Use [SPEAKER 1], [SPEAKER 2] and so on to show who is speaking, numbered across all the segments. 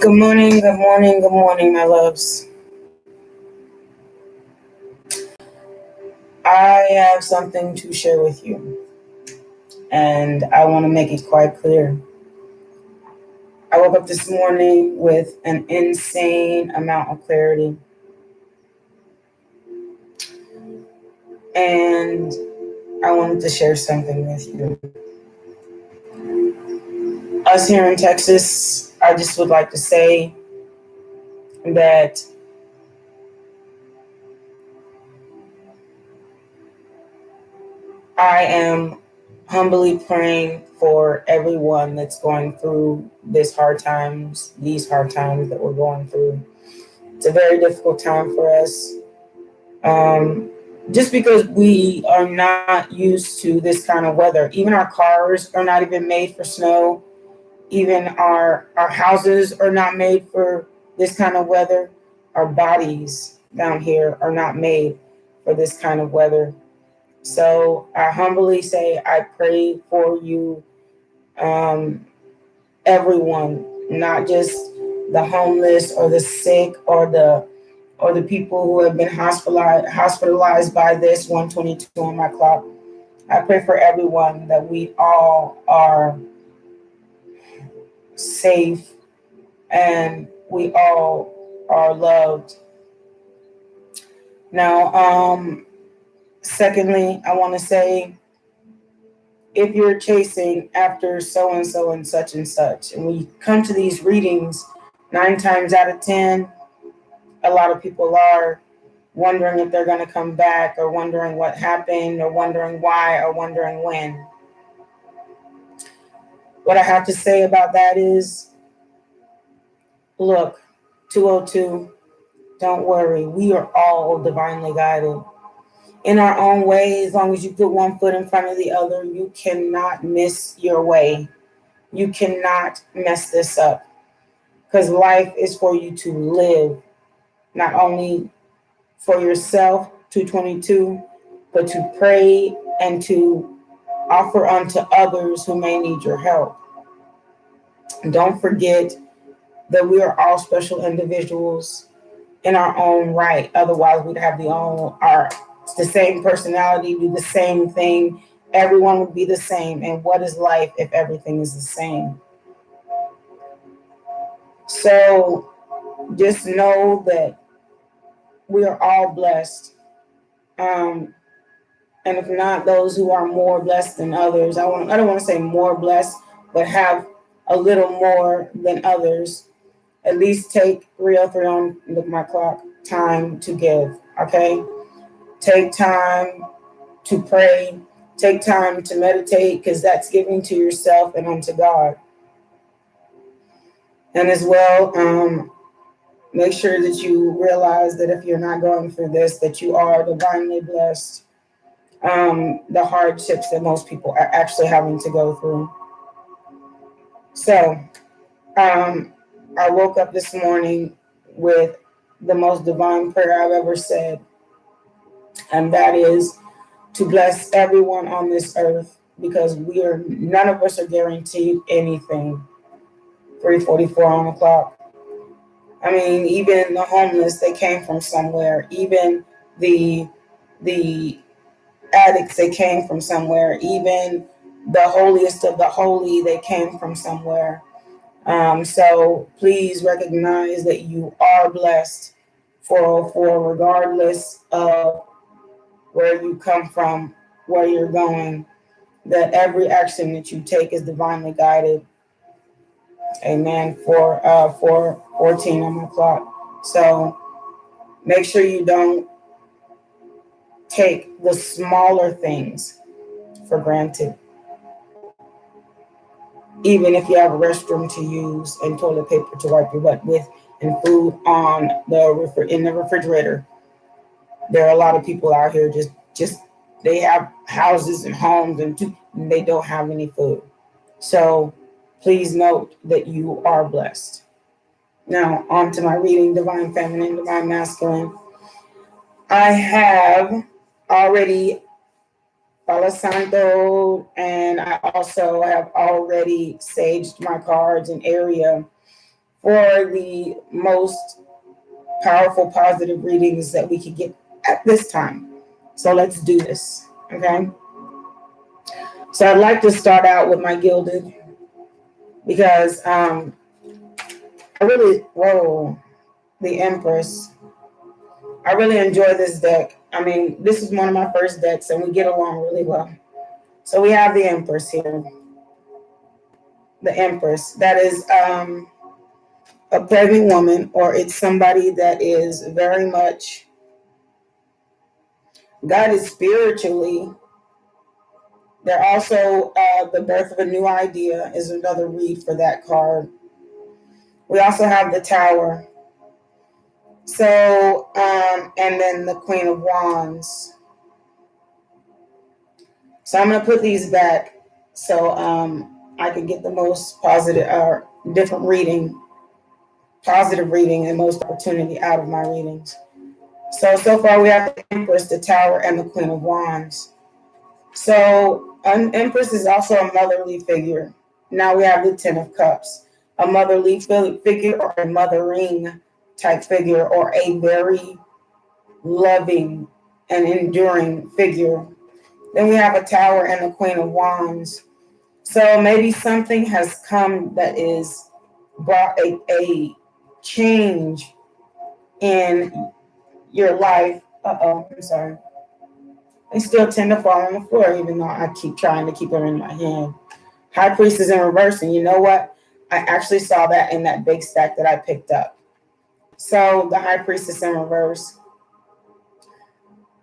[SPEAKER 1] Good morning, good morning, good morning, my loves. I have something to share with you, and I want to make it quite clear. I woke up this morning with an insane amount of clarity, and I wanted to share something with you. Us here in Texas, I just would like to say that I am humbly praying for everyone that's going through these hard times that we're going through. It's a very difficult time for us. Um, just because we are not used to this kind of weather. Even our cars are not even made for snow. Even our houses are not made for this kind of weather. Our bodies down here are not made for this kind of weather. So I humbly say I pray for you, um, everyone, not just the homeless or the sick or the people who have been hospitalized by this 122 on my clock. I pray for everyone that we all are safe and we all are loved. Now, secondly, I want to say if you're chasing after so and such, and we come to these readings 9 times out of 10, a lot of people are wondering if they're going to come back or wondering what happened or wondering why or wondering when. What I have to say about that is look, 202, don't worry. We are all divinely guided. In our own way, as long as you put one foot in front of the other, you cannot miss your way. You cannot mess this up because life is for you to live, not only for yourself, 222, but to pray and to offer unto others who may need your help. And don't forget that we are all special individuals in our own right. Otherwise, we'd have the same personality, do the same thing. Everyone would be the same. And what is life if everything is the same? So just know that we are all blessed. Um, and if not, those who are more blessed than others, I don't want to say more blessed, but have a little more than others. At least take 303 on my clock time to give. Okay, take time to pray, take time to meditate, because that's giving to yourself and unto God. And as well, make sure that you realize that if you're not going through this, that you are divinely blessed. The hardships that most people are actually having to go through. So, I woke up this morning with the most divine prayer I've ever said, and that is to bless everyone on this earth because none of us are guaranteed anything. 344 on the clock. I mean, even the homeless, they came from somewhere. Even the the addicts, they came from somewhere. Even the holiest of the holy, they came from somewhere. So please recognize that you are blessed for regardless of where you come from, where you're going, that every action that you take is divinely guided. Amen. For 14 on my clock. So make sure you don't take the smaller things for granted. Even if you have a restroom to use and toilet paper to wipe your butt with and food on in the refrigerator. There are a lot of people out here just they have houses and homes and they don't have any food. So please note that you are blessed. Now, on to my reading, Divine Feminine, Divine Masculine. I have already Palo Santo, and I also have already saged my cards and area for the most powerful, positive readings that we could get at this time. So let's do this, okay? So I'd like to start out with my gilded because I really, whoa, the Empress. I really enjoy this deck. I mean, this is one of my first decks and we get along really well. So we have the Empress here. The Empress. That is a pregnant woman, or it's somebody that is very much guided spiritually. They're also the birth of a new idea is another read for that card. We also have the Tower. So, and then the Queen of Wands. So I'm going to put these back so I can get the most positive or different reading, positive reading, and most opportunity out of my readings. So far we have the Empress, the Tower, and the Queen of Wands. So an Empress is also a motherly figure. Now we have the Ten of Cups, a motherly figure or a mothering type figure or a very loving and enduring figure. Then we have a Tower and the Queen of Wands. So maybe something has come that is brought a change in your life. I'm sorry. They still tend to fall on the floor, even though I keep trying to keep them in my hand. High Priestess in reverse, and you know what? I actually saw that in that big stack that I picked up. So the High Priestess in reverse.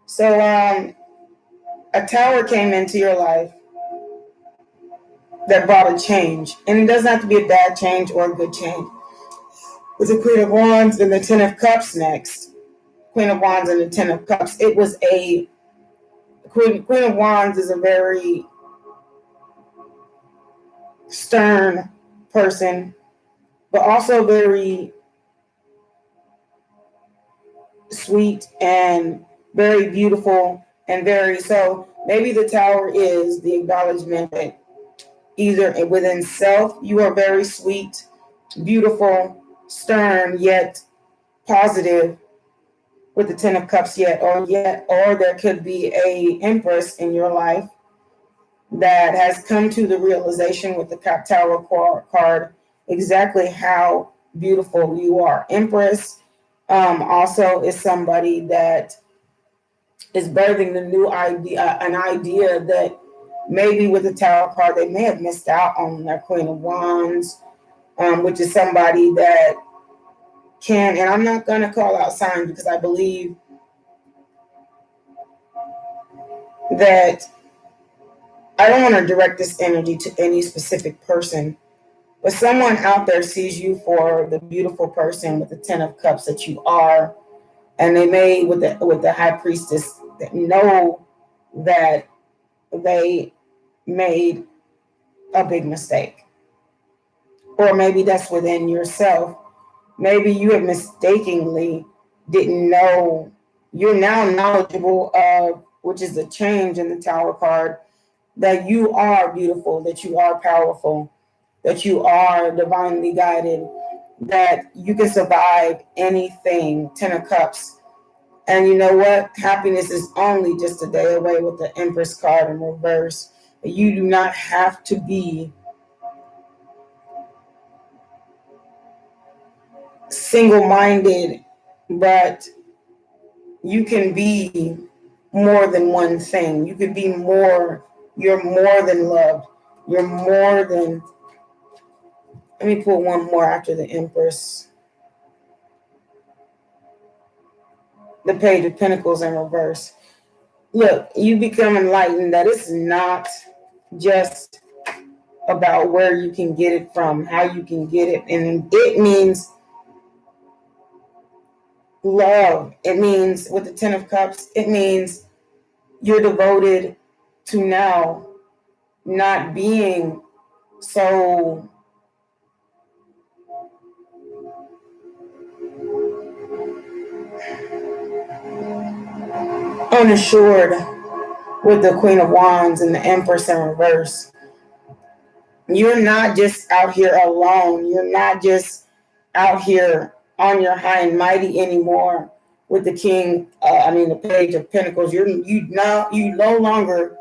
[SPEAKER 1] So a Tower came into your life that brought a change, and it doesn't have to be a bad change or a good change. With the Queen of Wands and the Ten of Cups next. Queen of Wands and the Ten of Cups. It was a Queen of Wands is a very stern person, but also very sweet and very beautiful and very, so maybe the Tower is the acknowledgement that either within self you are very sweet, beautiful, stern, yet positive with the Ten of Cups, or there could be a Empress in your life that has come to the realization with the Tower card exactly how beautiful you are. Empress also is somebody that is birthing the new idea, an idea that maybe with the Tower card they may have missed out on their Queen of Wands, which is somebody that can, and I'm not going to call out signs because I believe that I don't want to direct this energy to any specific person, but someone out there sees you for the beautiful person with the Ten of Cups that you are, and they may with the High Priestess know that they made a big mistake, or maybe that's within yourself. Maybe you have mistakenly didn't know. You're now knowledgeable of, which is the change in the Tower card, that you are beautiful, that you are powerful, that you are divinely guided, that you can survive anything. Ten of Cups. And you know what? Happiness is only just a day away with the Empress card in reverse. You do not have to be single-minded, but you can be more than one thing. You can be more. You're more than loved. You're more than. Let me put one more after the Empress. The Page of Pentacles in reverse. Look, you become enlightened that it's not just about where you can get it from, how you can get it. And it means love. It means, with the Ten of Cups, it means you're devoted to now not being so unassured with the Queen of Wands and the Empress in reverse. You're not just out here alone. You're not just out here on your high and mighty anymore with the king. The page of pentacles. You no longer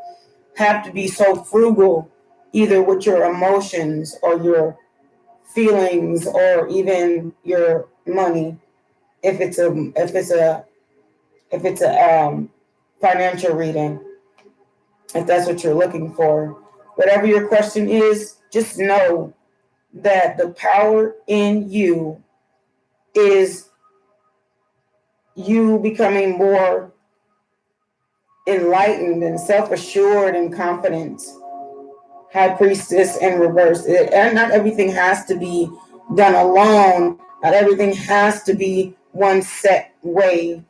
[SPEAKER 1] have to be so frugal, either with your emotions or your feelings or even your money. If it's a financial reading, if that's what you're looking for, whatever your question is, just know that the power in you is you becoming more enlightened and self-assured and confident. High priestess in reverse. And not everything has to be done alone. Not everything has to be one set way.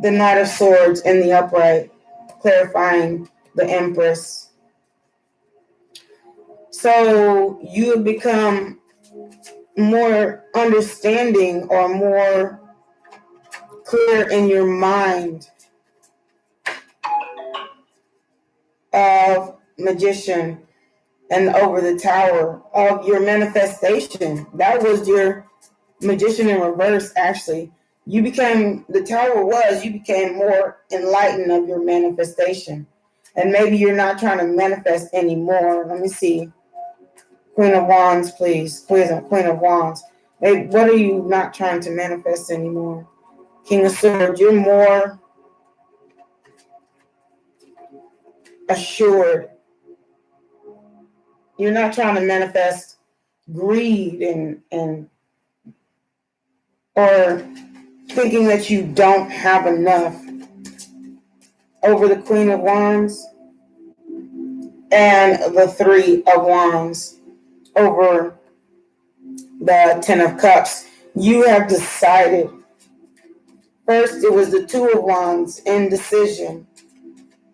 [SPEAKER 1] The Knight of Swords in the upright, clarifying the Empress. So you have become more understanding or more clear in your mind of Magician and over the Tower of your manifestation. That was your Magician in reverse, actually. You became more enlightened of your manifestation. And maybe you're not trying to manifest anymore. Let me see. Queen of Wands, please. Queen of Wands. Hey, what are you not trying to manifest anymore? King of Swords, you're more assured. You're not trying to manifest greed and or thinking that you don't have enough. Over the Queen of Wands and the Three of Wands over the Ten of Cups. You have decided. First, it was the Two of Wands, indecision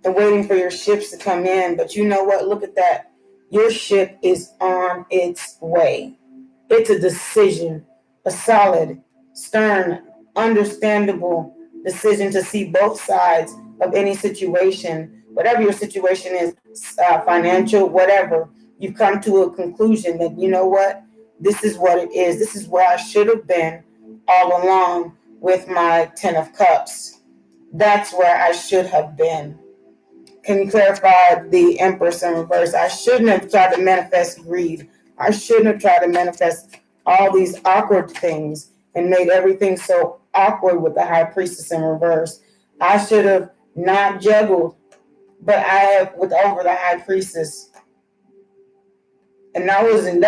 [SPEAKER 1] and waiting for your ships to come in. But you know what? Look at that. Your ship is on its way. It's a decision, a solid, stern, understandable decision to see both sides of any situation, whatever your situation is, financial, whatever. You've come to a conclusion that, you know what? This is what it is. This is where I should have been all along with my Ten of Cups. That's where I should have been. Can you clarify the Empress in reverse? I shouldn't have tried to manifest greed. I shouldn't have tried to manifest all these awkward things and made everything so awkward with the High Priestess in reverse. I should have not juggled, but I have with over the High Priestess. And that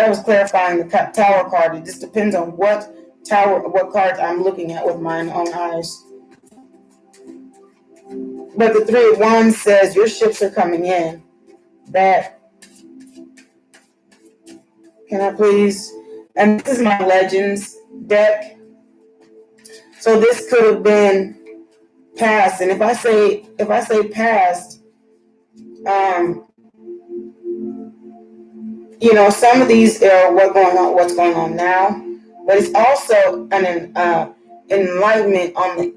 [SPEAKER 1] was clarifying the Tower card. It just depends on what cards I'm looking at with my own eyes. But the Three of Wands says your ships are coming in. That, can I please? And this is my Legends deck. So this could have been past. And if I say past, some of these are what's going on now. But it's also an enlightenment on the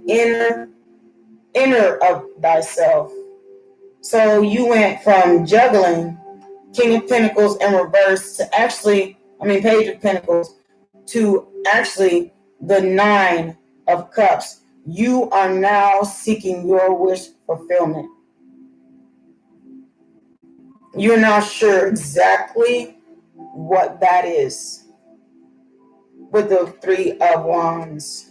[SPEAKER 1] inner of thyself. So you went from juggling King of Pentacles in reverse to Page of Pentacles to actually the Nine of Cups. You are now seeking your wish fulfillment. You're not sure exactly what that is with the Three of Wands.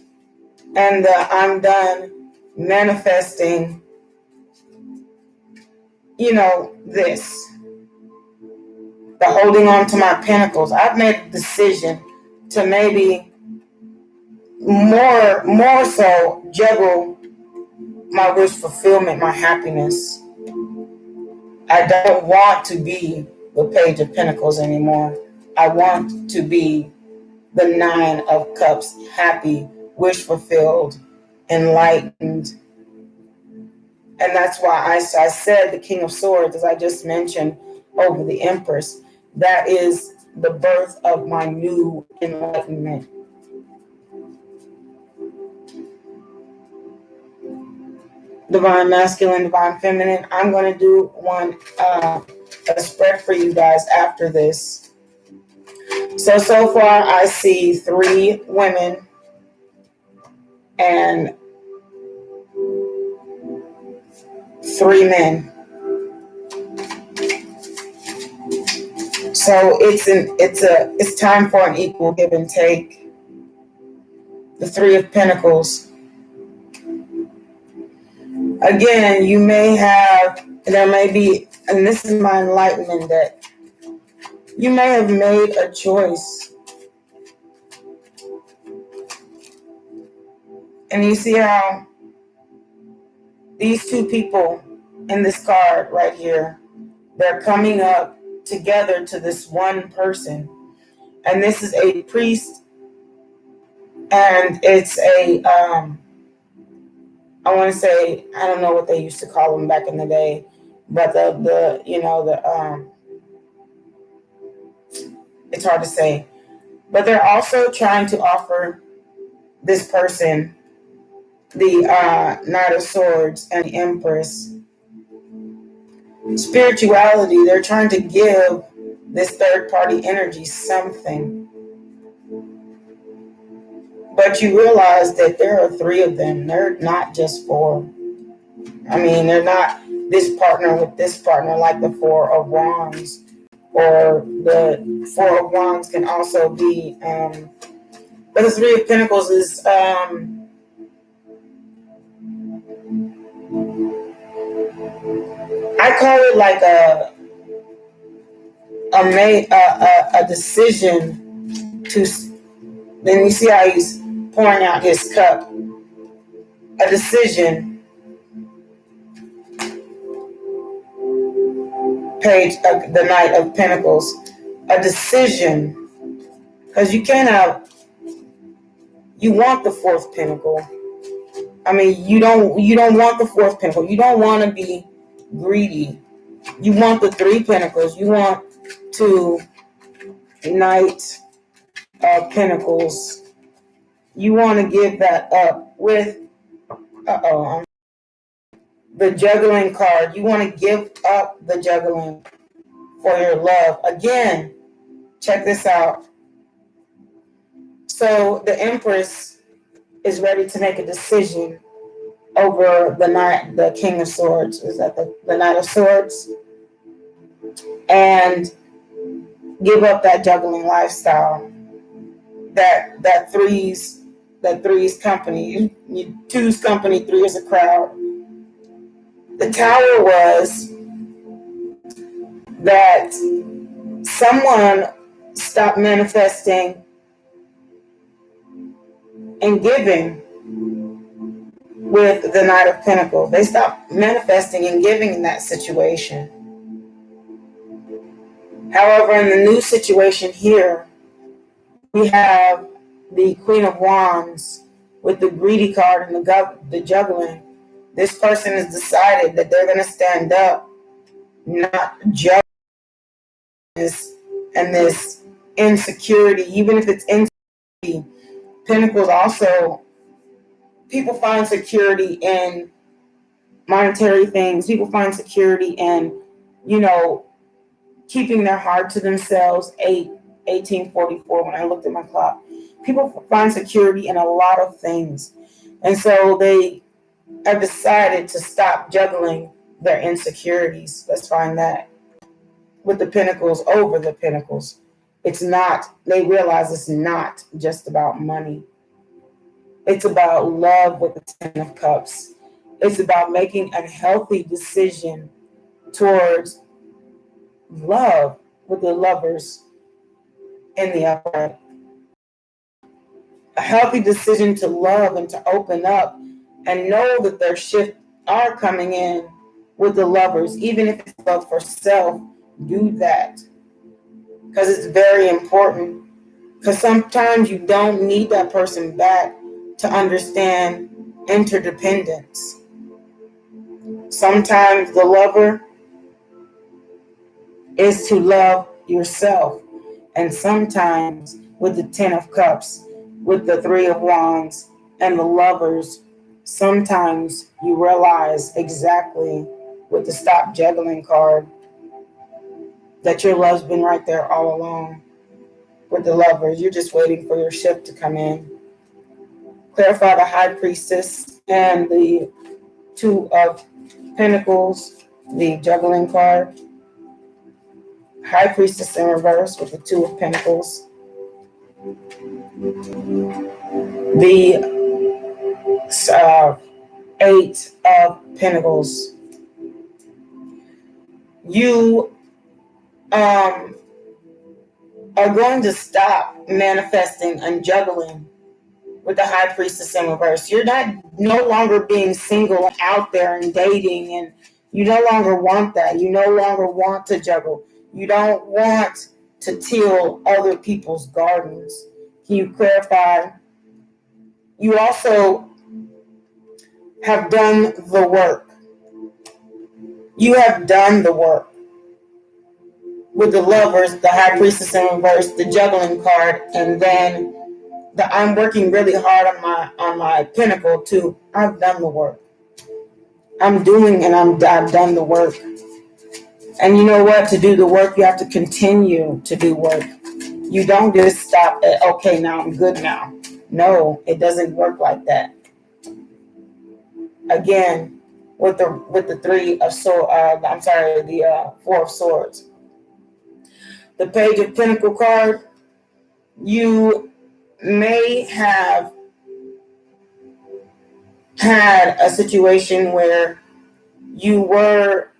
[SPEAKER 1] And I'm done manifesting, this. The holding on to my pentacles. I've made a decision to maybe more so juggle my wish fulfillment, my happiness. I don't want to be the Page of Pentacles anymore. I want to be the Nine of Cups, happy, wish fulfilled, enlightened. And that's why I said the King of Swords, as I just mentioned, over the Empress. That is the birth of my new enlightenment. Divine Masculine, Divine Feminine. I'm going to do a spread for you guys after this. So far I see 3 women and 3 men. So it's time for an equal give and take. The 3 of Pentacles. Again, there may be, and this is my enlightenment, that you may have made a choice. And you see how these 2 people in this card right here, they're coming up together to this one person. And this is a priest, and it's I want to say, I don't know what they used to call them back in the day, but it's hard to say. But they're also trying to offer this person the Knight of Swords and the Empress spirituality. They're trying to give this third party energy something. But you realize that there are 3 of them. They're not just 4. I mean, they're not this partner with this partner like the 4 of Wands. Or the 4 of Wands can also be, but the 3 of Pentacles is, I call it like a decision to. Then you see how he's pouring out his cup. A decision. Page of the Knight of Pentacles. A decision. Because you can't have. You want the 4th Pentacle. I mean, you don't want the 4th Pentacle. You don't want to be greedy. You want the 3 Pentacles. You want to Knight of Pentacles. You want to give that up with the juggling card. You want to give up the juggling for your love. Again, check this out. So the Empress is ready to make a decision over the King of Swords. Is that the Knight of Swords? And give up that juggling lifestyle. That threes company. Two's company, 3 is a crowd. The Tower was that someone stopped manifesting and giving with the Knight of Pentacles. They stopped manifesting and giving in that situation. However, in the new situation here, we have the Queen of Wands with the greedy card and the juggling. This person has decided that they're going to stand up, not juggle and this insecurity, even if it's insecurity. Pentacles also, people find security in monetary things. People find security in, keeping their heart to themselves. 1844, when I looked at my clock. People find security in a lot of things. And so they have decided to stop juggling their insecurities. Let's find that. With the Pentacles over the Pentacles. They realize it's not just about money. It's about love with the 10 of Cups. It's about making a healthy decision towards love with the Lovers in the upright. A healthy decision to love and to open up and know that their shifts are coming in with the Lovers. Even if it's love for self, do that. Because it's very important. Because sometimes you don't need that person back to understand interdependence. Sometimes the lover is to love yourself. And sometimes with the 10 of Cups, with the 3 of Wands, and the Lovers, sometimes you realize exactly with the Stop Juggling card that your love's been right there all along. with the Lovers. You're just waiting for your ship to come in. Clarify the High Priestess and the Two of Pentacles, the Juggling card. High Priestess in reverse with the Two of Pentacles. The Eight of Pentacles. You are going to stop manifesting and juggling with the High Priestess in reverse. You're no longer being single out there and dating, and you no longer want that. You no longer want to juggle. You don't want to till other people's gardens. Can you clarify? You also have done the work. You have done the work. With the Lovers, the High Priestess in reverse, the Juggling card, and then I'm working really hard on my Pinnacle too. I've done the work. I'm doing and I've done the work. And you know what? To do the work, you have to continue to do work. You don't just stop at, okay, now I'm good now. No, it doesn't work like that. Again, with the Three of Swords, the Four of Swords. The Page of Pentacle card, you may have had a situation where you were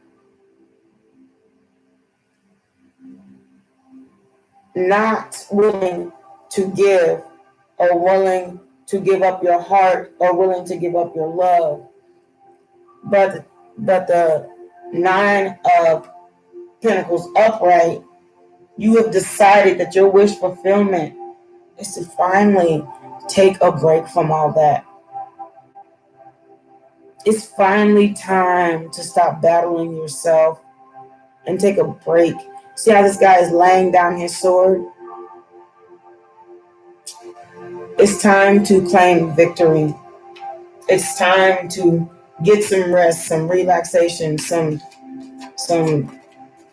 [SPEAKER 1] not willing to give, or willing to give up your heart, or willing to give up your love. But the Nine of Pentacles upright, you have decided that your wish fulfillment is to finally take a break from all that. It's finally time to stop battling yourself and take a break. See how this guy is laying down his sword? It's time to claim victory. It's time to get some rest, some relaxation, some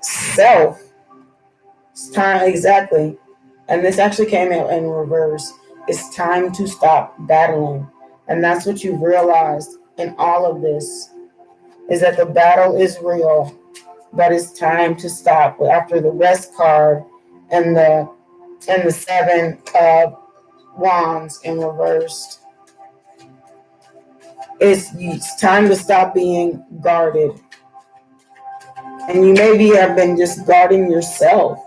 [SPEAKER 1] self. It's time, exactly. And this actually came out in reverse. It's time to stop battling. And that's what you've realized in all of this, is that the battle is real, but it's time to stop. After the Rest card and the Seven of Wands in reverse, it's time to stop being guarded. And you maybe have been just guarding yourself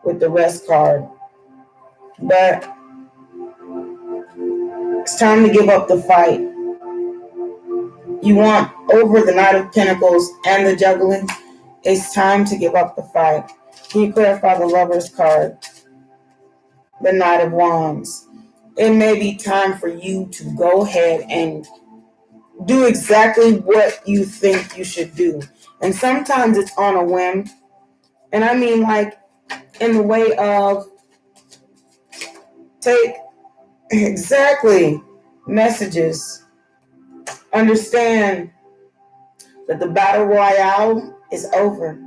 [SPEAKER 1] with the Rest card. But it's time to give up the fight. You want over the Knight of Pentacles and the Juggling. It's time to give up the fight. Can you clarify the Lovers card? The Knight of Wands. It may be time for you to go ahead and do exactly what you think you should do. And sometimes it's on a whim. And I mean, like, in the way of take exactly messages. Understand that the battle royale is over.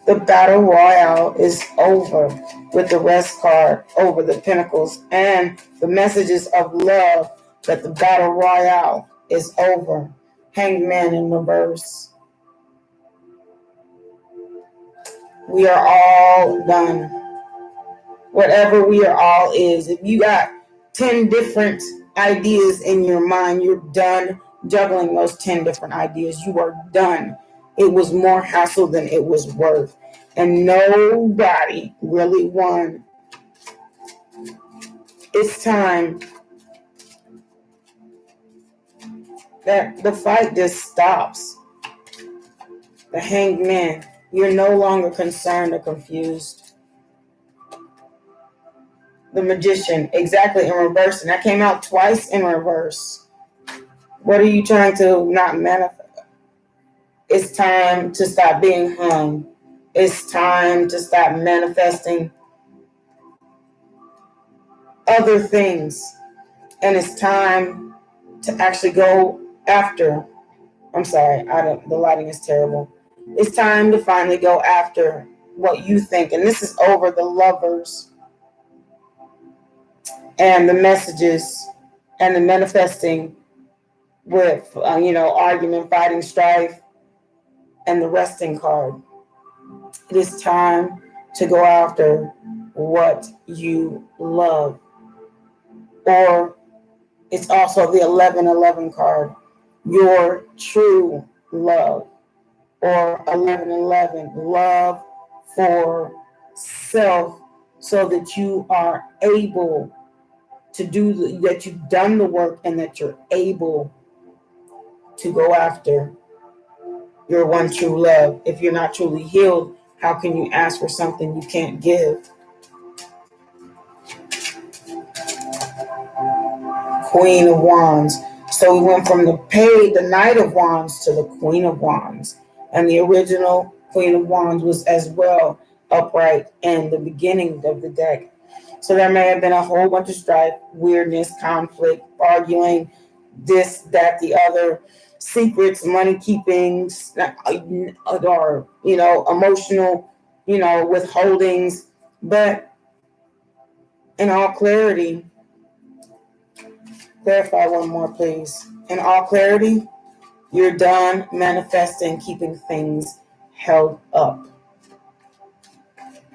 [SPEAKER 1] The battle royale is over with the Rest card over the Pentacles and the messages of love, that the battle royale is over. Hanged Man in reverse. We are all done. Whatever we are all is. If you got 10 different ideas in your mind, you're done juggling those 10 different ideas. You are done. It was more hassle than it was worth. And nobody really won. It's time that the fight just stops. The Hanged Man, you're no longer concerned or confused. The Magician, exactly in reverse. And that came out twice in reverse. What are you trying to not manifest? It's time to stop being hung. It's time to stop manifesting other things. And it's time to actually go after. I'm sorry, the lighting is terrible. It's time to finally go after what you think. And this is over the lovers and the messages and the manifesting with, argument, fighting, strife, and the resting card. It is time to go after what you love. Or it's also the 1111 card, your true love. Or 1111, love for self, so that you are able to do that, you've done the work, and that you're able to go after your one true love. If you're not truly healed, how can you ask for something you can't give? Queen of Wands. So we went from the Knight of Wands to the Queen of Wands. And the original Queen of Wands was as well upright in the beginning of the deck. So there may have been a whole bunch of strife, weirdness, conflict, arguing, this, that, the other, secrets, money keepings, or, emotional, withholdings. But in all clarity, clarify one more, please. In all clarity, you're done manifesting, keeping things held up.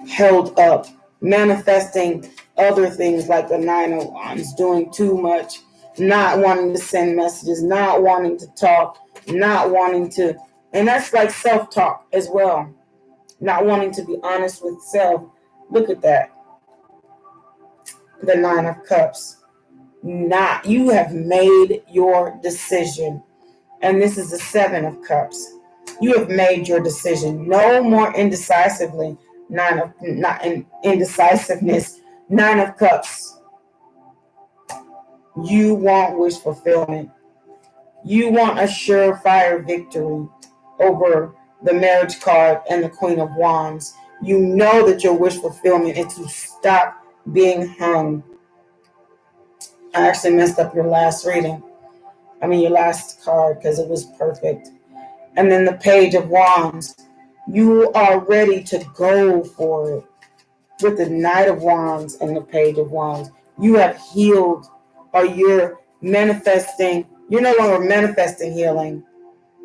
[SPEAKER 1] Held up. Manifesting other things like the Nine of Wands, doing too much, not wanting to send messages, not wanting to talk, not wanting to, and that's like self-talk as well. Not wanting to be honest with self. Look at that. The Nine of Cups. You have made your decision. And this is the Seven of Cups. You have made your decision. No more indecisively. Indecisiveness. Nine of Cups. You want wish fulfillment. You want a surefire victory over the Marriage card and the Queen of Wands. You know that your wish fulfillment is to stop being hung. I actually messed up your last your last card, because it was perfect. And then the Page of Wands. You are ready to go for it. With the Knight of Wands and the Page of Wands, you have healed, or you're manifesting. You're no longer manifesting healing.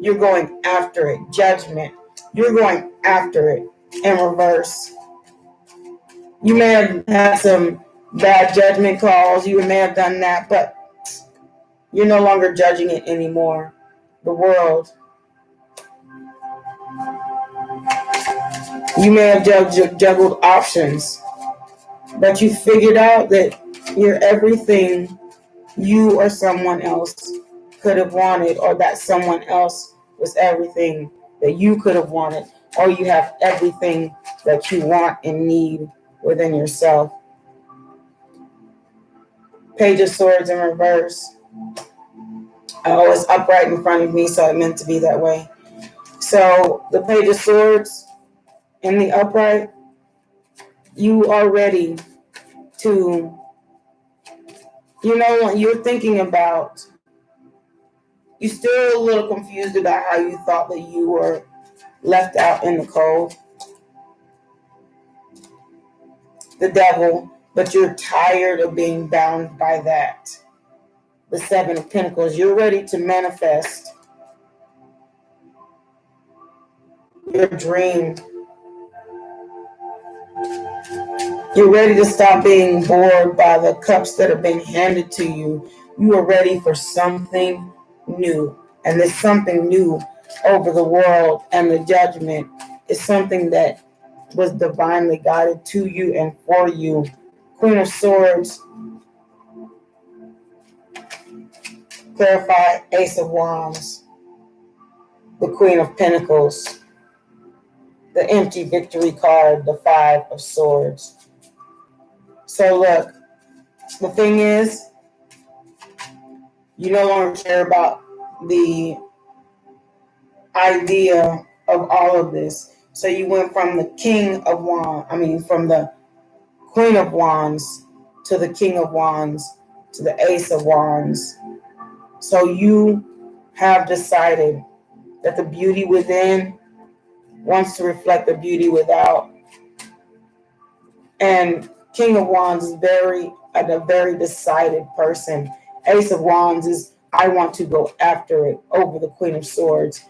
[SPEAKER 1] You're going after it. Judgment. You're going after it in reverse. You may have had some bad judgment calls. You may have done that, but you're no longer judging it anymore. The world. You may have juggled options, but you figured out that you're everything you or someone else could have wanted, or that someone else was everything that you could have wanted, or you have everything that you want and need within yourself. Page of Swords in reverse. Oh, it's upright in front of me, so it meant to be that way. So the Page of Swords in the upright, you are ready to, you're thinking about, you're still a little confused about how you thought that you were left out in the cold. The Devil, but you're tired of being bound by that. The Seven of Pentacles, you're ready to manifest your dream. You're ready to stop being bored by the cups that are being handed to you. You are ready for something new. And this something new over the world and the judgment is something that was divinely guided to you and for you. Queen of Swords. Clarify, Ace of Wands. The Queen of Pentacles. The empty victory card, the Five of Swords. So look, the thing is, you no longer care about the idea of all of this. So you went from the from the Queen of Wands to the King of Wands to the Ace of Wands. So you have decided that the beauty within wants to reflect the beauty without. And King of Wands is a very decided person. Ace of Wands is, I want to go after it over the Queen of Swords.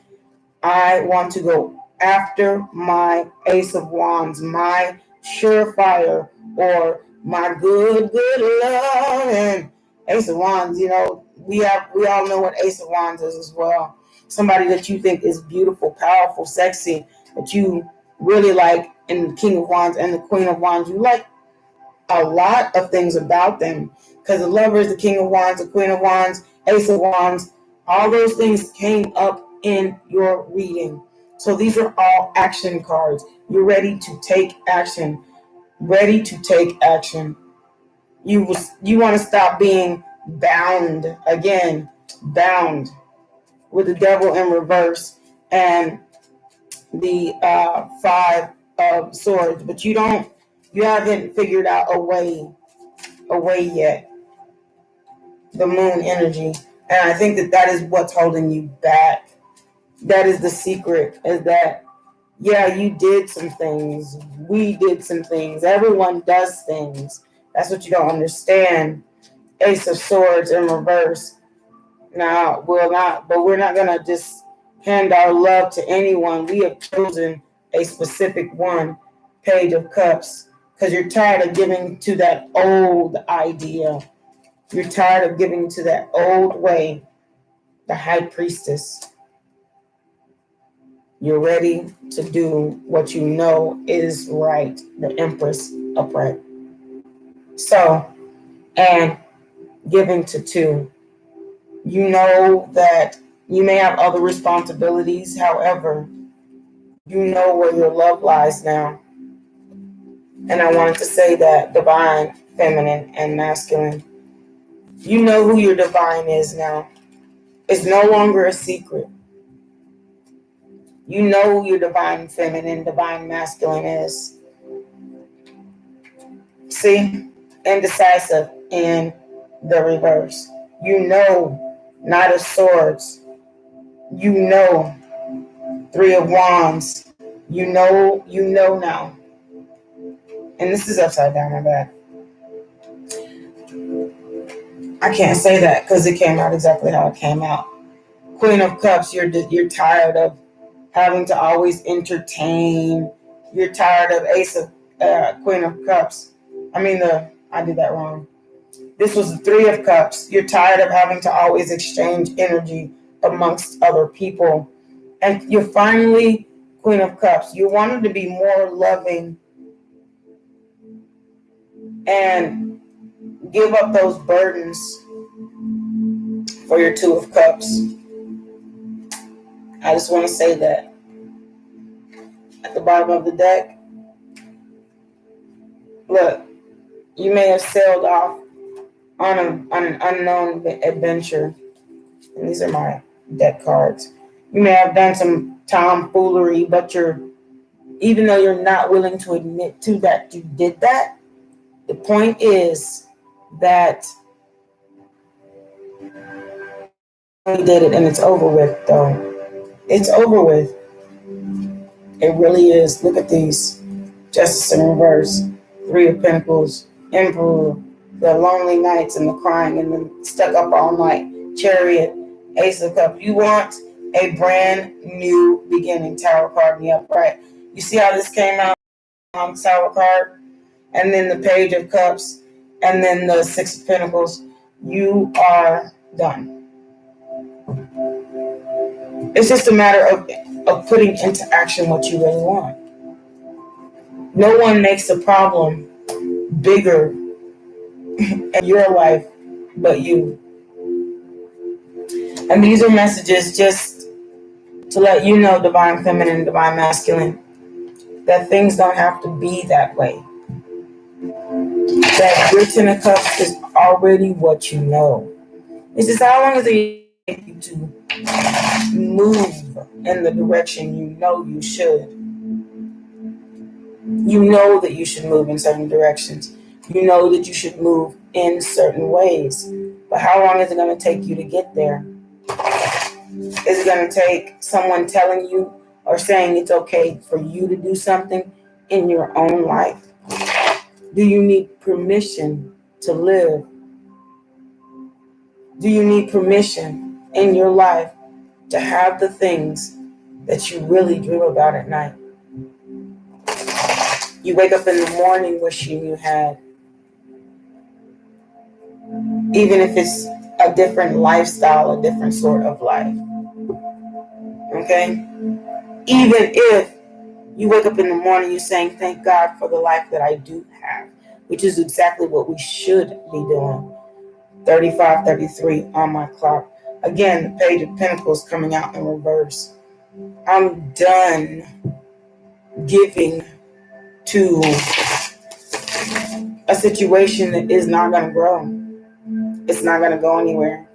[SPEAKER 1] I want to go after my Ace of Wands, my surefire, or my good love. And Ace of Wands, we all know what Ace of Wands is as well. Somebody that you think is beautiful, powerful, sexy, that you really like in the King of Wands and the Queen of Wands. You like a lot of things about them, because the Lovers, the King of Wands, the Queen of Wands, Ace of Wands, all those things came up in your reading. So these are all action cards. You're ready to take action. Ready to take action. You want to stop being bound again, bound with the Devil in reverse and the Five of Swords, but you haven't figured out a way yet. The Moon energy, and I think that is what's holding you back. That is the secret, is that, yeah, you did some things, we did some things, everyone does things. That's what you don't understand. Ace of Swords in reverse. Now, we're not gonna just hand our love to anyone. We have chosen a specific one. Page of Cups, because you're tired of giving to that old idea. You're tired of giving to that old way. The High Priestess. You're ready to do what you know is right. The Empress upright. So, and giving to two. You know that you may have other responsibilities. However, you know where your love lies now. And I wanted to say that divine, feminine, and masculine. You know who your divine is now. It's no longer a secret. You know who your divine feminine, divine masculine is. See? Indecisive in the reverse. You know, Knight of Swords. You know, Three of Wands. You know now. And this is upside down, my bad. I can't say that because it came out exactly how it came out. Queen of Cups, you're tired of having to always entertain. You're tired of Queen of Cups. I did that wrong. This was the Three of Cups. You're tired of having to always exchange energy amongst other people. And you're finally Queen of Cups. You wanted to be more loving and give up those burdens for your Two of Cups. I just want to say that. At the bottom of the deck, look, you may have sailed off on an unknown adventure. And these are my deck cards. You may have done some tomfoolery, but even though you're not willing to admit to that you did that, the point is that you did it, and it's over with, though. It's over with. It really is. Look at these. Justice in reverse. Three of Pentacles. Emperor. The lonely nights and the crying and the stuck up all night. Chariot. Ace of Cups. You want a brand new beginning. Tower card in the upright. You see how this came out on the Tower card? And then the Page of Cups. And then the Six of Pentacles. You are done. It's just a matter of putting into action what you really want. No one makes the problem bigger in your life but you. And these are messages just to let you know, divine feminine, divine masculine, that things don't have to be that way. That your Ten of Cups is already what you know. It's just how long does it take you to move in the direction you know you should? You know that you should move in certain directions. You know that you should move in certain ways. But how long is it going to take you to get there? Is it going to take someone telling you or saying it's okay for you to do something in your own life? Do you need permission to live? Do you need permission in your life to have the things that you really dream about at night? You wake up in the morning wishing you had, even if it's a different lifestyle, a different sort of life. Okay? Even if you wake up in the morning, you're saying, thank God for the life that I do have, which is exactly what we should be doing. 35:33 on my clock. Again, the Page of Pentacles coming out in reverse. I'm done giving to a situation that is not going to grow. It's not going to go anywhere.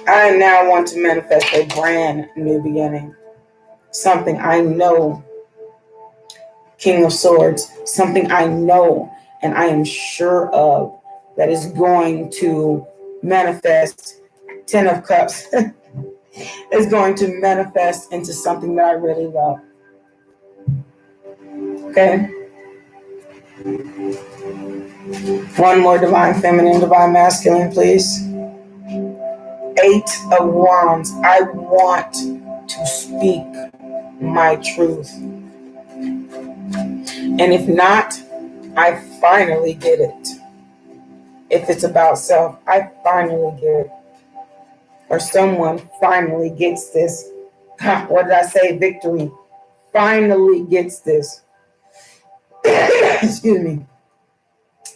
[SPEAKER 1] I now want to manifest a brand new beginning. Something I know, King of Swords, something I know and I am sure of that is going to manifest. 10 of Cups is going to manifest into something that I really love. Okay? One more Divine Feminine, Divine Masculine, please. 8 of Wands. I want to speak my truth. And if not, I finally get it. If it's about self, I finally get it. Or someone finally gets this. What did I say? Victory. Finally gets this. Excuse me.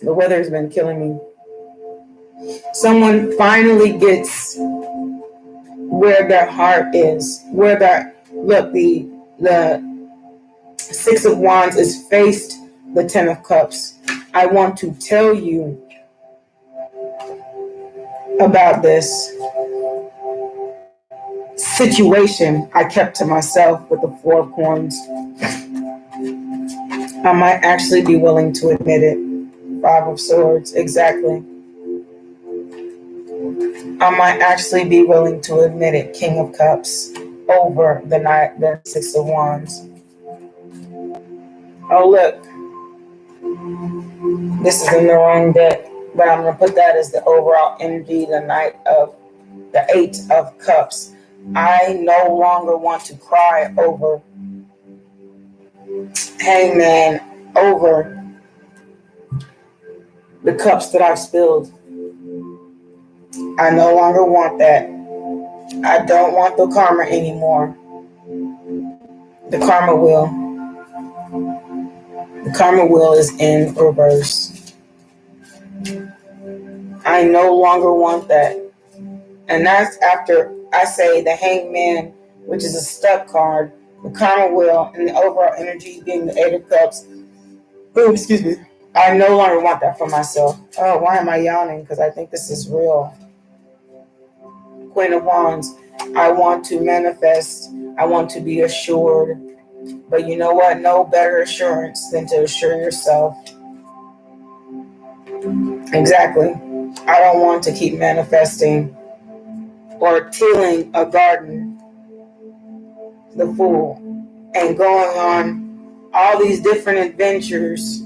[SPEAKER 1] The weather's been killing me. Someone finally gets where their heart is. Where their look, the 6 of Wands is faced the 10 of Cups. I want to tell you about this situation I kept to myself with the 4 of Coins. I might actually be willing to admit it. 5 of Swords, exactly. I might actually be willing to admit it. King of Cups over the 6 of Wands. Oh, look. This is in the wrong deck, but I'm going to put that as the overall energy, the Knight of the 8 of Cups. I no longer want to cry over Hangman, over the cups that I've spilled. I no longer want that. I don't want the karma anymore. The karma wheel. The karma wheel is in reverse. I no longer want that. And that's after I say the Hangman, which is a stuck card, the karma wheel, and the overall energy being the 8 of Cups. Oh, excuse me. I no longer want that for myself. Oh, why am I yawning? Because I think this is real. Queen of Wands. I want to manifest. I want to be assured. But you know what? No better assurance than to assure yourself. Exactly. I don't want to keep manifesting or tilling a garden, the Fool, and going on all these different adventures.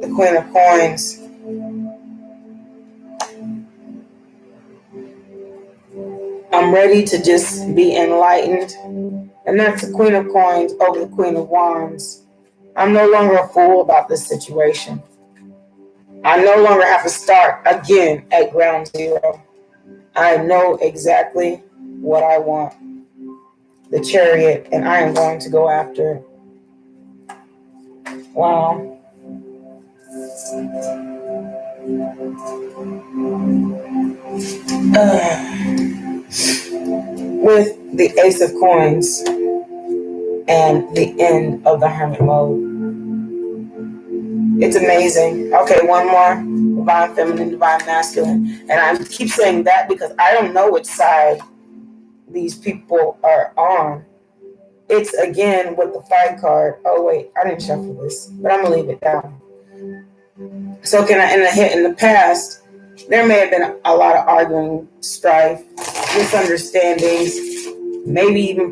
[SPEAKER 1] The Queen of Coins. I'm ready to just be enlightened. And that's the Queen of Coins over the Queen of Wands. I'm no longer a fool about this situation. I no longer have to start again at ground zero. I know exactly what I want. The Chariot, and I am going to go after it. Wow. With the Ace of Coins and the end of the Hermit mode. It's amazing. Okay, one more. Divine Feminine, Divine Masculine. And I keep saying that because I don't know which side these people are on. It's again with the Fight card. Oh, wait, I didn't shuffle this, but I'm going to leave it down. So in the past, there may have been a lot of arguing, strife, misunderstandings, maybe even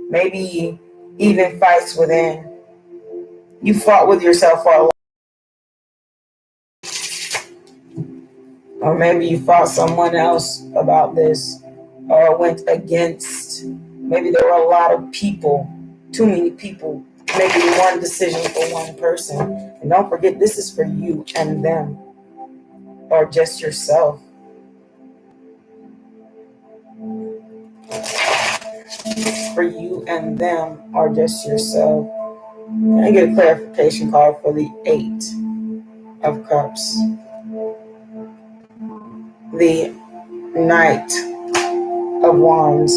[SPEAKER 1] maybe even fights within. You fought with yourself for a while. Or maybe you fought someone else about this, or went against. Maybe there were a lot of people, too many people, making one decision for one person. And don't forget, this is for you and them, or just yourself. For you and them, or just yourself. Can I get a clarification card for the Eight of Cups? The Knight of Wands.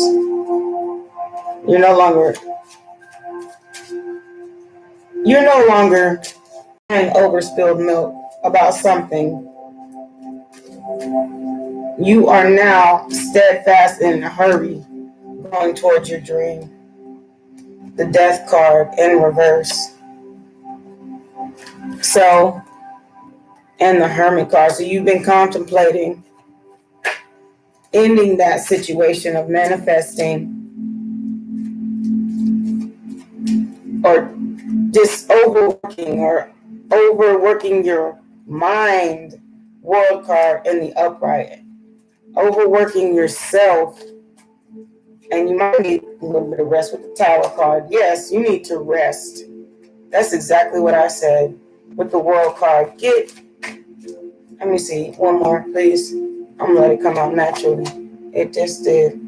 [SPEAKER 1] You're no longer crying over spilled milk about something. You are now steadfast in a hurry, going towards your dream. The Death card in reverse. So, and the Hermit card. So you've been contemplating ending that situation of manifesting, or just overworking your mind. World card in the upright. Overworking yourself, and you might need a little bit of rest with the Tower card. Yes, you need to rest. That's exactly what I said with the World card. Let me see, one more, please. I'm gonna let it come out naturally. It just did.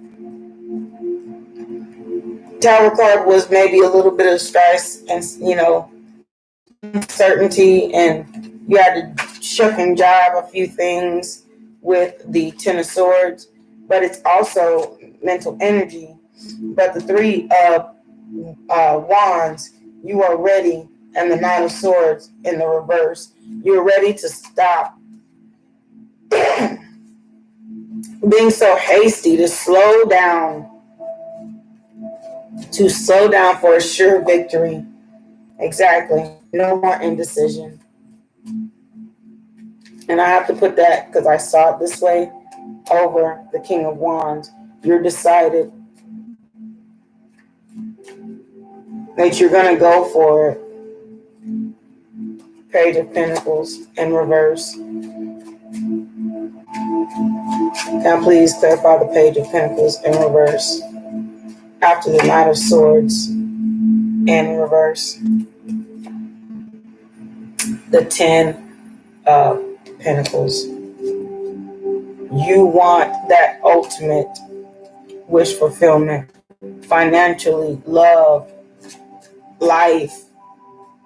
[SPEAKER 1] Tower card was maybe a little bit of stress and, uncertainty, and you had to shuck and jive a few things with the Ten of Swords, but it's also mental energy. But the Three of Wands, you are ready, and the Nine of Swords in the reverse. You're ready to stop being so hasty, to slow down for a sure victory. Exactly. No more indecision. And I have to put that, because I saw it this way, over the King of Wands. You're decided that you're going to go for it. Page of Pentacles in reverse. Now please clarify the Page of Pentacles in reverse. After the Knight of Swords in reverse. The Ten of Pentacles. You want that ultimate wish fulfillment. Financially, love, life,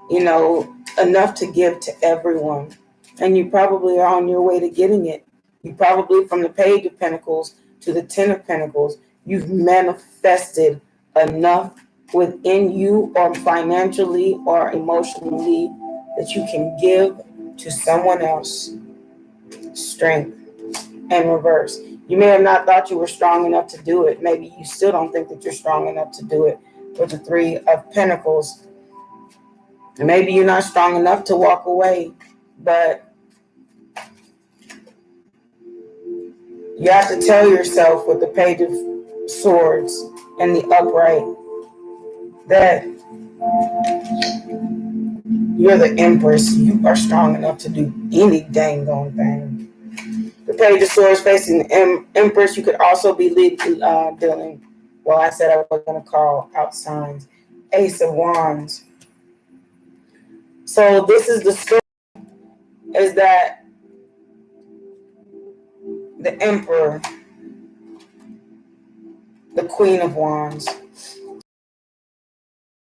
[SPEAKER 1] enough to give to everyone. And you probably are on your way to getting it. You probably, from the Page of Pentacles to the Ten of Pentacles, you've manifested enough within you, or financially or emotionally, that you can give to someone else. Strength and reverse. You may have not thought you were strong enough to do it. Maybe you still don't think that you're strong enough to do it with the Three of Pentacles. Maybe you're not strong enough to walk away, but you have to tell yourself with the Page of Swords and the upright that you're the Empress. You are strong enough to do any dang on thing. The Page of Swords facing the Empress. You could also be dealing. Well, I said I was going to call out signs. Ace of Wands. So this is the story, is that the Emperor, the Queen of Wands,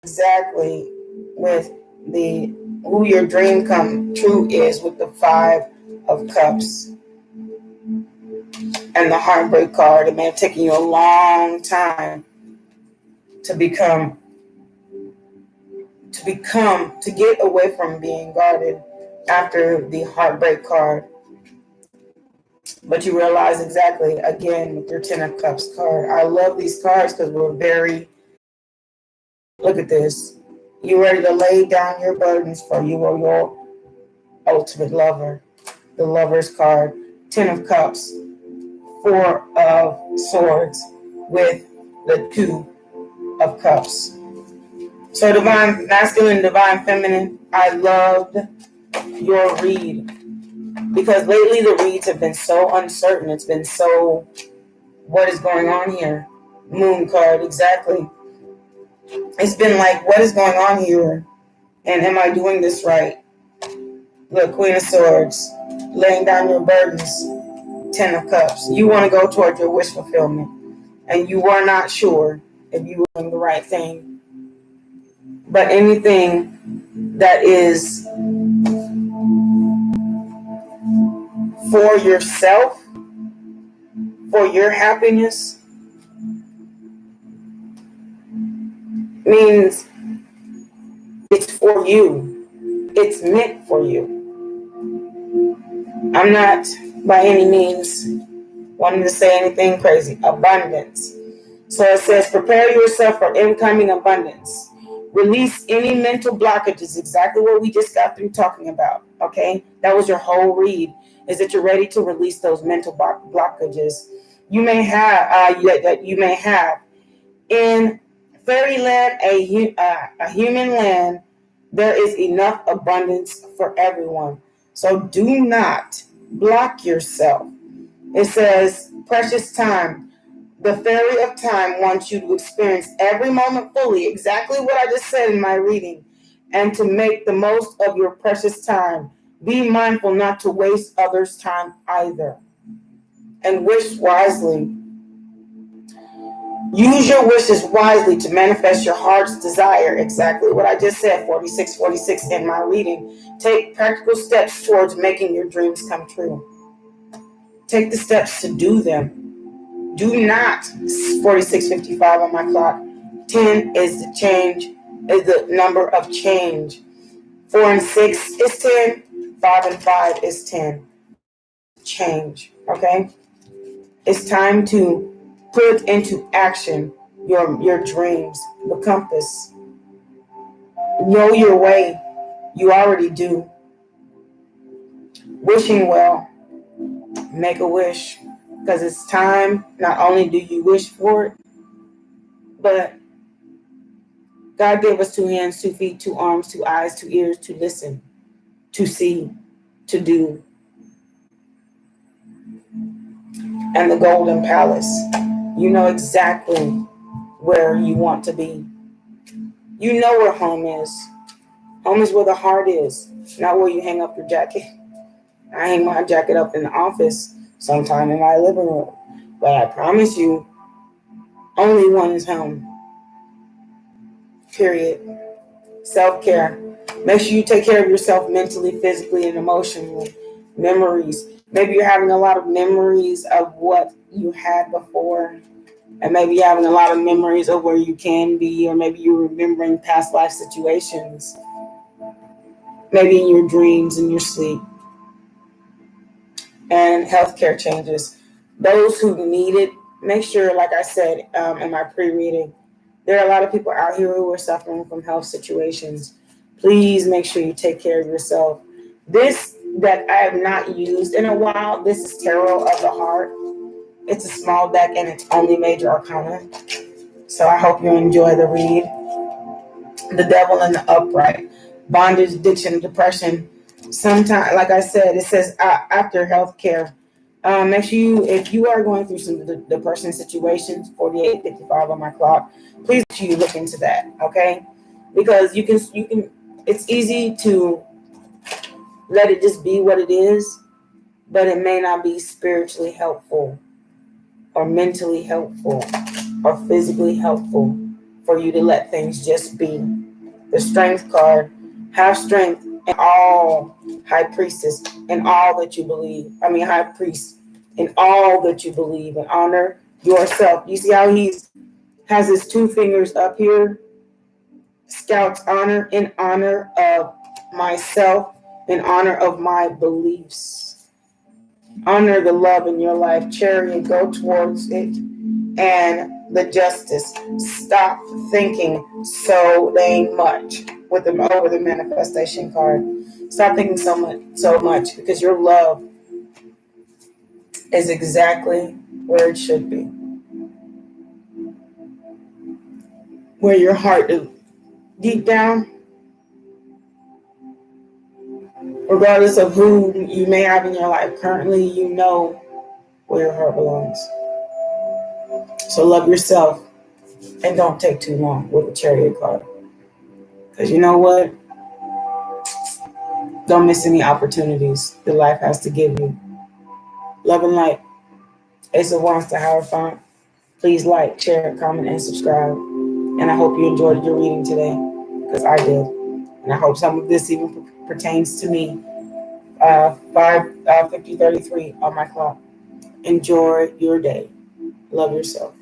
[SPEAKER 1] exactly with the who your dream come true is, with the Five of Cups and the Heartbreak card. It may have taken you a long time to get away from being guarded after the Heartbreak card. But you realize exactly, again, with your Ten of Cups card. I love these cards because look at this. You ready to lay down your burdens for you or your ultimate lover. The Lover's card. Ten of Cups. Four of Swords with the Two of Cups. So divine masculine, divine feminine, I loved your read because lately the reads have been so uncertain. It's been so, what is going on here? Moon card, exactly. It's been like, what is going on here? And am I doing this right? Look, Queen of Swords, laying down your burdens, Ten of Cups. You want to go toward your wish fulfillment, and you are not sure if you are doing the right thing. But anything that is for yourself, for your happiness, means it's for you. It's meant for you. I'm not by any means wanting to say anything crazy. Abundance. So it says, prepare yourself for incoming abundance. Release any mental blockages, exactly what we just got through talking about. Okay? That was your whole read, is that you're ready to release those mental blockages you may have, that you may have. In fairyland, a human land, there is enough abundance for everyone. So do not block yourself. It says, precious time. The fairy of time wants you to experience every moment fully, exactly what I just said in my reading, and to make the most of your precious time. Be mindful not to waste others' time either. And wish wisely. Use your wishes wisely to manifest your heart's desire. Exactly what I just said, 4646 in my reading. Take practical steps towards making your dreams come true. Take the steps to do them. Do not, 4655 on my clock. 10 is the change, is the number of change. 4 and 6 is 10. 5 and 5 is 10. Change, okay? It's time to put into action your dreams, the compass. Know your way. You already do. Wishing well. Make a wish. Because it's time, not only do you wish for it, but God gave us 2 hands, 2 feet, 2 arms, 2 eyes, 2 ears to listen, to see, to do. And the Golden Palace. You know exactly where you want to be. You know where home is. Home is where the heart is, not where you hang up your jacket. I hang my jacket up in the office, sometime in my living room. But I promise you, only one is home. Period. Self-care. Make sure you take care of yourself mentally, physically, and emotionally. Memories. Maybe you're having a lot of memories of what you had before. And maybe you're having a lot of memories of where you can be, or maybe you're remembering past life situations. Maybe in your dreams, in your sleep. And healthcare changes. Those who need it, make sure, like I said in my pre-reading, there are a lot of people out here who are suffering from health situations. Please make sure you take care of yourself. This that I have not used in a while, this is Tarot of the Heart. It's a small deck and it's only major arcana. So I hope you enjoy the read. The Devil in the Upright. Bondage, addiction, depression. Sometimes, like I said, it says after healthcare. Make sure you, if you are going through some depression situations, 4855 on my clock, please make sure you look into that, okay? Because you can, it's easy to let it just be what it is, but it may not be spiritually helpful or mentally helpful or physically helpful for you to let things just be. The Strength card, have strength in all, High Priestess, in all that you believe. High Priest, in all that you believe, and honor yourself. You see how he has his 2 fingers up here? Scouts honor, in honor of myself, in honor of my beliefs. Honor the love in your life. Chariot, go towards it. And the Justice. Stop thinking so dang much with the over the manifestation card. Stop thinking so much because your love is exactly where it should be. Where your heart deep down, regardless of who you may have in your life currently, you know where your heart belongs. So love yourself and don't take too long with a chariot card. Because you know what? Don't miss any opportunities that life has to give you. Love and light. Ace of Wands to Hierophant. Please like, share, comment, and subscribe. And I hope you enjoyed your reading today, because I did. And I hope some of this even pertains to me. 5:50:33 on my clock. Enjoy your day. Love yourself.